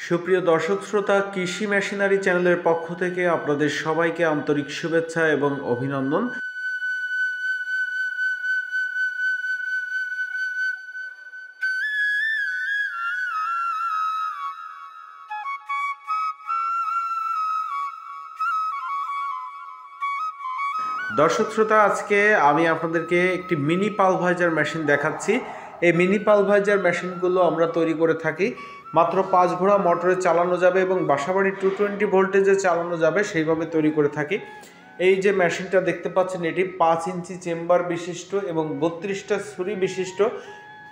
সুপ্রিয় দর্শক শ্রোতা, কৃষি মেশিনারি চ্যানেলের পক্ষ থেকে আপনাদের সবাইকে আন্তরিক শুভেচ্ছা এবং অভিনন্দন। দর্শক শ্রোতা, আজকে আমি আপনাদেরকে একটি মিনি পালভাইজার মেশিন দেখাচ্ছি। এই মিনি পালভাইজার মেশিনগুলো আমরা তৈরি করে থাকি মাত্র 5 ঘোড়া মোটরে চালানো যাবে এবং বাসাবাড়ি 220 ভোল্টেজে চালানো যাবে, সেইভাবে তৈরি করে থাকি। এই যে মেশিনটা দেখতে পাচ্ছেন, এটি 5 ইঞ্চি চেম্বার বিশিষ্ট এবং 32টা ছুরি বিশিষ্ট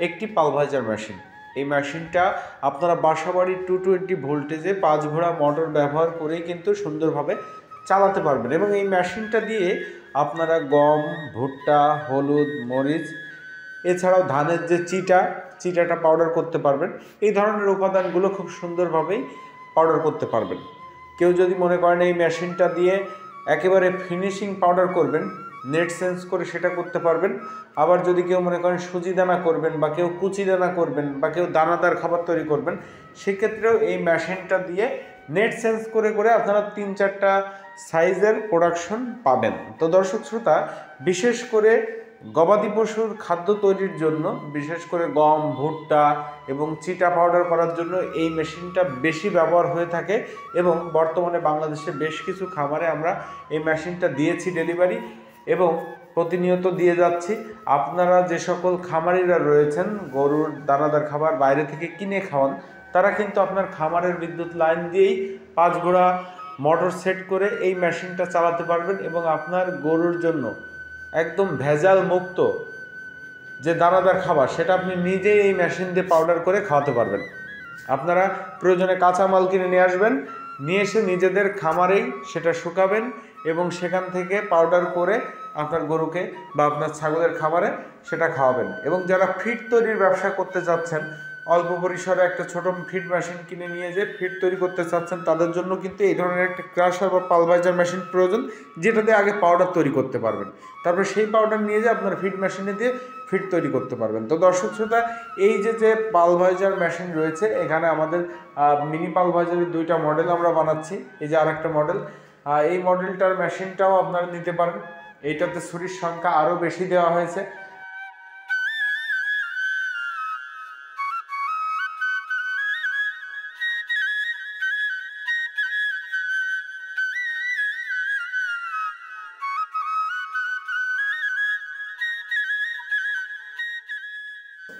একটি পালভাইজার মেশিন। এই মেশিনটা আপনারা বাসাবাড়ি 220 ভোল্টেজে 5 ঘোড়া মোটর ব্যবহার করেই কিন্তু সুন্দরভাবে চালাতে পারবেন এবং এই মেশিনটা দিয়ে আপনারা গম, ভুট্টা, হলুদ, মরিচ, এছাড়াও ধানের যে চিটাটা পাউডার করতে পারবেন। এই ধরনের উপাদানগুলো খুব সুন্দরভাবেই পাউডার করতে পারবেন। কেউ যদি মনে করেন এই মেশিনটা দিয়ে একেবারে ফিনিশিং পাউডার করবেন, নেট সেন্স করে সেটা করতে পারবেন। আবার যদি কেউ মনে করেন সুজি দানা করবেন, বা কেউ কুচি দানা করবেন, বা কেউ দানাদার খাবার তৈরি করবেন, সেক্ষেত্রেও এই মেশিনটা দিয়ে নেট সেন্স করে করে আপনারা 3-4টা সাইজের প্রোডাকশন পাবেন। তো দর্শক শ্রোতা, বিশেষ করে গবাদি পশুর খাদ্য তৈরির জন্য, বিশেষ করে গম, ভুট্টা এবং চিটা পাউডার করার জন্য এই মেশিনটা বেশি ব্যবহার হয়ে থাকে এবং বর্তমানে বাংলাদেশে বেশ কিছু খামারে আমরা এই মেশিনটা দিয়েছি ডেলিভারি এবং প্রতিনিয়ত দিয়ে যাচ্ছি। আপনারা যে সকল খামারিরা রয়েছেন গরুর দানাদার খাবার বাইরে থেকে কিনে খাওয়ান, তারা কিন্তু আপনার খামারের বিদ্যুৎ লাইন দিয়েই 5 ঘোড়া মোটর সেট করে এই মেশিনটা চালাতে পারবেন এবং আপনার গরুর জন্য একদম ভেজাল মুক্ত যে দানাদার খাবার, সেটা আপনি নিজেই এই মেশিন দিয়ে পাউডার করে খাওয়াতে পারবেন। আপনারা প্রয়োজনে কাঁচামাল কিনে নিয়ে আসবেন, নিয়ে এসে নিজেদের খামারেই সেটা শুকাবেন এবং সেখান থেকে পাউডার করে আপনার গরুকে বা আপনার ছাগলের খাবারে সেটা খাওয়াবেন। এবং যারা ফিড তৈরির ব্যবসা করতে চাচ্ছেন, অল্প পরিসরে একটা ছোট ফিড মেশিন কিনে নিয়ে যে ফিড তৈরি করতে চাচ্ছেন, তাদের জন্য কিন্তু এই ধরনের একটা ক্রাশার বা পালভাইজার মেশিন প্রয়োজন, যেটাতে আগে পাউডার তৈরি করতে পারবেন, তারপর সেই পাউডার নিয়ে যে আপনার ফিড মেশিনে দিয়ে ফিড তৈরি করতে পারবেন। তো দর্শক শ্রোতা, এই যে পালভাইজার মেশিন রয়েছে, এখানে আমাদের মিনি পালভাইজারের 2টা মডেল আমরা বানাচ্ছি। এই যে আরেকটা মডেল, এই মডেলটার মেশিনটাও আপনারা নিতে পারেন। এইটাতে ছুরির সংখ্যা আরও বেশি দেওয়া হয়েছে।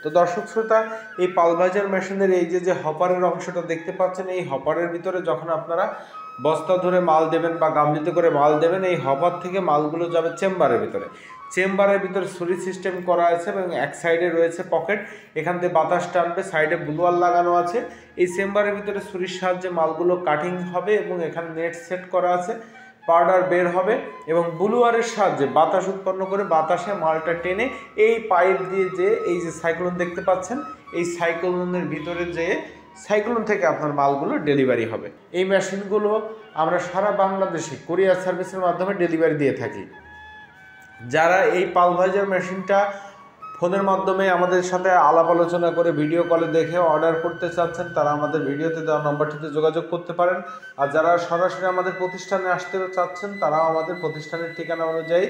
তো দর্শক শ্রোতা, এই পালভাইজার মেশিনের এই যে হপারের অংশটা দেখতে পাচ্ছেন, এই হপারের ভিতরে যখন আপনারা বস্তা ধরে মাল দেবেন বা গামলিতে করে মাল দেবেন, এই হপার থেকে মালগুলো যাবে চেম্বারের ভিতরে। চেম্বারের ভিতরে ছুরি সিস্টেম করা আছে এবং এক সাইডে রয়েছে পকেট, এখান থেকে বাতাস টানবে, সাইডে ব্লুয়ার লাগানো আছে। এই চেম্বারের ভিতরে ছুরির সাহায্যে মালগুলো কাটিং হবে এবং এখানে নেট সেট করা আছে, পাউডার বের হবে এবং ব্লুয়ারের সাহায্যে বাতাস উৎপন্ন করে বাতাসে মালটা টেনে এই পাইপ দিয়ে যে এই যে সাইক্লোন দেখতে পাচ্ছেন, এই সাইক্লোনের ভিতরে যেয়ে সাইক্লোন থেকে আপনার মালগুলো ডেলিভারি হবে। এই মেশিনগুলো আমরা সারা বাংলাদেশে কুরিয়ার সার্ভিসের মাধ্যমে ডেলিভারি দিয়ে থাকি। যারা এই পালভাইজার মেশিনটা ফোনের মাধ্যমে আমাদের সাথে আলাপ আলোচনা করে ভিডিও কলে দেখে অর্ডার করতে চাচ্ছেন, তারা আমাদের ভিডিওতে দেওয়া নম্বরটিতে যোগাযোগ করতে পারেন। আর যারা সরাসরি আমাদের প্রতিষ্ঠানে আসতে চাচ্ছেন, তারাও আমাদের প্রতিষ্ঠানের ঠিকানা অনুযায়ী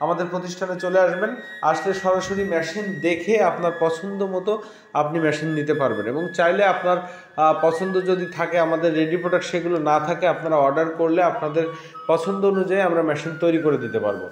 আমাদের প্রতিষ্ঠানে চলে আসবেন। আসলে সরাসরি মেশিন দেখে আপনার পছন্দ মতো আপনি মেশিন নিতে পারবেন এবং চাইলে আপনার পছন্দ যদি থাকে, আমাদের রেডি প্রোডাক্ট সেগুলো না থাকে, আপনারা অর্ডার করলে আপনাদের পছন্দ অনুযায়ী আমরা মেশিন তৈরি করে দিতে পারবো।